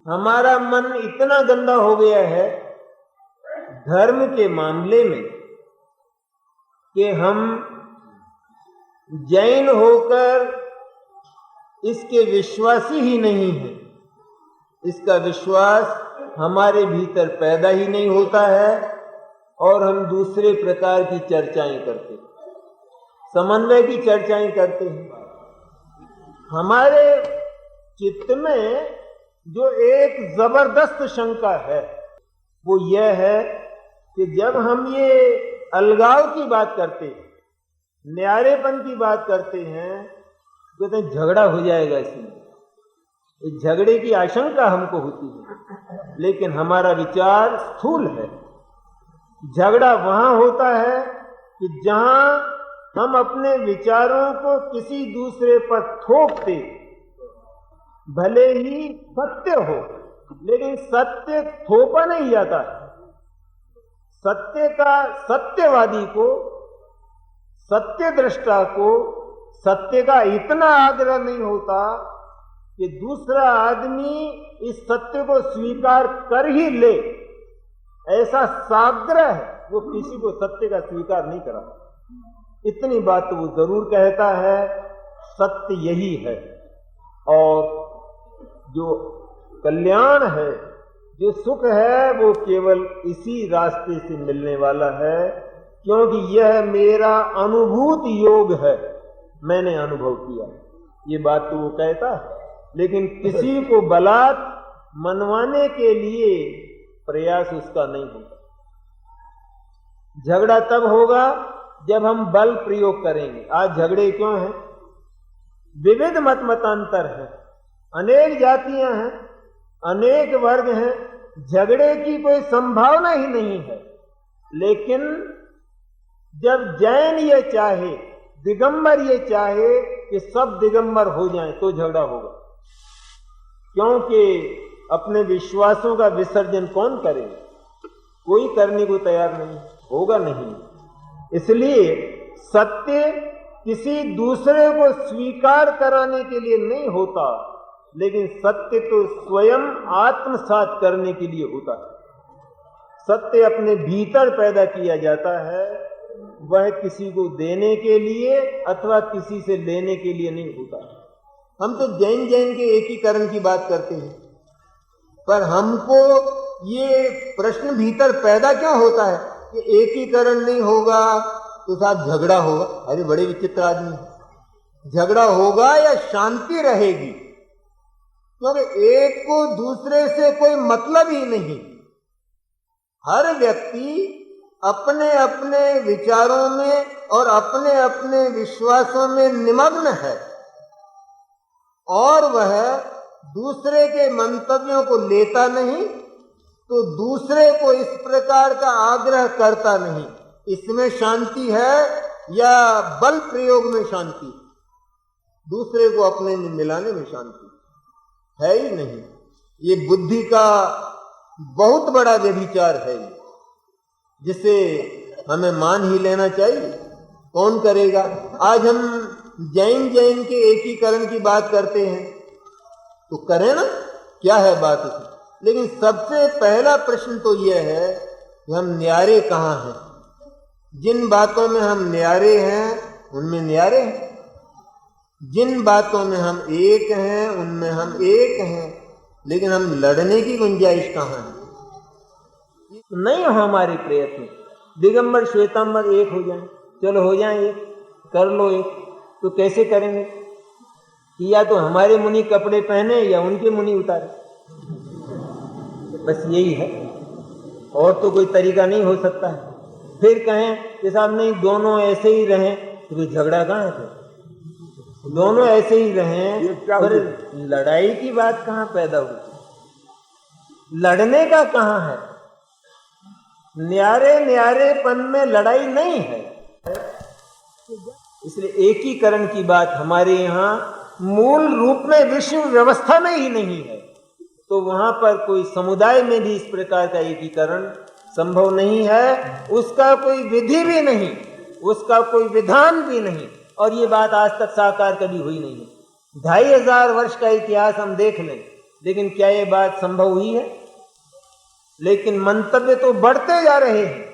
हमारा मन इतना गंदा हो गया है धर्म के मामले में कि हम जैन होकर इसके विश्वासी ही नहीं है। इसका विश्वास हमारे भीतर पैदा ही नहीं होता है और हम दूसरे प्रकार की चर्चाएं करते हैं, समन्वय की चर्चाएं करते हैं। हमारे चित्त में जो एक जबरदस्त शंका है वो यह है कि जब हम ये अलगाव की बात करते हैं, न्यारेपन की बात करते हैं, तो कहते हैं झगड़ा हो जाएगा इसमें। इस झगड़े की आशंका हमको होती है, लेकिन हमारा विचार स्थूल है। झगड़ा वहां होता है कि जहां हम अपने विचारों को किसी दूसरे पर थोपते, भले ही सत्य हो, लेकिन सत्य थोपा नहीं जाता है। सत्य का, सत्यवादी को, सत्य दृष्टा को सत्य का इतना आग्रह नहीं होता कि दूसरा आदमी इस सत्य को स्वीकार कर ही ले, ऐसा साग्रह वो किसी को सत्य का स्वीकार नहीं करा। इतनी बात तो वो जरूर कहता है, सत्य यही है और जो कल्याण है, जो सुख है, वो केवल इसी रास्ते से मिलने वाला है, क्योंकि यह मेरा अनुभूत योग है, मैंने अनुभव किया। ये बात तो वो कहता है, लेकिन किसी को बलात् मनवाने के लिए प्रयास उसका नहीं होगा। झगड़ा तब होगा जब हम बल प्रयोग करेंगे। आज झगड़े क्यों हैं? विविध मत मतांतर है, अनेक जातियां हैं, अनेक वर्ग हैं, झगड़े की कोई संभावना ही नहीं है। लेकिन जब जैन ये चाहे, दिगंबर ये चाहे कि सब दिगंबर हो जाएं, तो झगड़ा होगा, क्योंकि अपने विश्वासों का विसर्जन कौन करेगा? कोई करने को तैयार नहीं, होगा नहीं। इसलिए सत्य किसी दूसरे को स्वीकार कराने के लिए नहीं होता, लेकिन सत्य तो स्वयं आत्मसात करने के लिए होता है। सत्य अपने भीतर पैदा किया जाता है, वह किसी को देने के लिए अथवा किसी से लेने के लिए नहीं होता। हम तो जैन के एकीकरण की बात करते हैं, पर हमको ये प्रश्न भीतर पैदा क्यों होता है कि एकीकरण नहीं होगा तो साथ झगड़ा होगा? अरे बड़े विचित्र आदमी है। झगड़ा होगा या शांति रहेगी? क्योंकि एक को दूसरे से कोई मतलब ही नहीं। हर व्यक्ति अपने अपने विचारों में और अपने अपने विश्वासों में निमग्न है और वह दूसरे के मंतव्यों को लेता नहीं, तो दूसरे को इस प्रकार का आग्रह करता नहीं। इसमें शांति है या बल प्रयोग में शांति? दूसरे को अपने में मिलाने में शांति है ही नहीं। ये बुद्धि का बहुत बड़ा व्यभिचार है, जिसे हमें मान ही लेना चाहिए। कौन करेगा? आज हम जैन के एकीकरण की बात करते हैं तो करें ना, क्या है बात इसमें? लेकिन सबसे पहला प्रश्न तो यह है कि हम न्यारे कहाँ हैं? जिन बातों में हम न्यारे हैं उनमें न्यारे हैं, जिन बातों में हम एक हैं उनमें हम एक हैं, लेकिन हम लड़ने की गुंजाइश कहाँ है? नहीं हो हमारे प्रयत्न। दिगंबर श्वेतांबर एक हो जाए, चलो हो जाए एक, कर लो एक, तो कैसे करेंगे? या तो हमारे मुनि कपड़े पहने या उनके मुनि उतारे, बस यही है, और तो कोई तरीका नहीं हो सकता है। फिर कहें कि साहब नहीं, दोनों ऐसे ही रहें, तो झगड़ा कहाँ है? दोनों ऐसे ही रहें, पर लड़ाई की बात कहाँ पैदा होती? लड़ने का कहाँ है? न्यारेपन में लड़ाई नहीं है। इसलिए एकीकरण की बात हमारे यहाँ मूल रूप में विश्व व्यवस्था में ही नहीं है, तो वहां पर कोई समुदाय में भी इस प्रकार का एकीकरण संभव नहीं है। उसका कोई विधि भी नहीं, उसका कोई विधान भी नहीं, और ये बात आज तक साकार कभी हुई नहीं है। 2500 वर्ष का इतिहास हम देख लें लेकिन क्या ये बात संभव हुई है? लेकिन मंतव्य तो बढ़ते जा रहे हैं,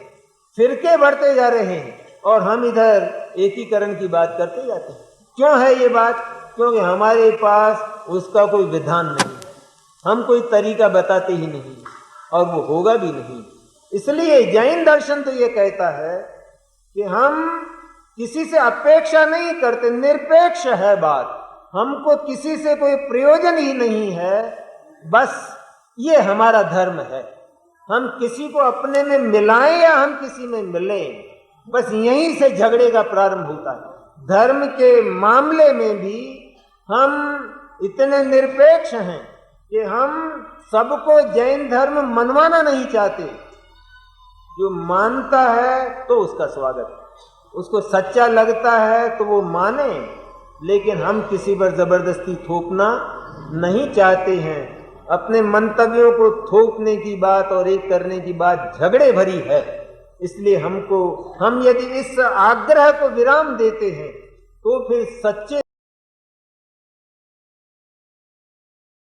फिरके बढ़ते जा रहे हैं, और हम इधर एकीकरण की बात करते जाते हैं। क्यों है ये बात? क्योंकि हमारे पास उसका कोई विधान नहीं, हम कोई तरीका बताते ही नहीं, और वो होगा भी नहीं। इसलिए जैन दर्शन तो ये कहता है कि हम किसी से अपेक्षा नहीं करते, निरपेक्ष है बात, हमको किसी से कोई प्रयोजन ही नहीं है, बस ये हमारा धर्म है। हम किसी को अपने में मिलाएं या हम किसी में मिलें, बस यहीं से झगड़े का प्रारंभ होता है। धर्म के मामले में भी हम इतने निरपेक्ष हैं कि हम सबको जैन धर्म मनवाना नहीं चाहते। जो मानता है तो उसका स्वागत, उसको सच्चा लगता है तो वो माने, लेकिन हम किसी पर जबरदस्ती थोपना नहीं चाहते हैं। अपने मंतव्यों को थोपने की बात और एक करने की बात झगड़े भरी है। इसलिए हम यदि इस आग्रह को विराम देते हैं तो फिर सच्चे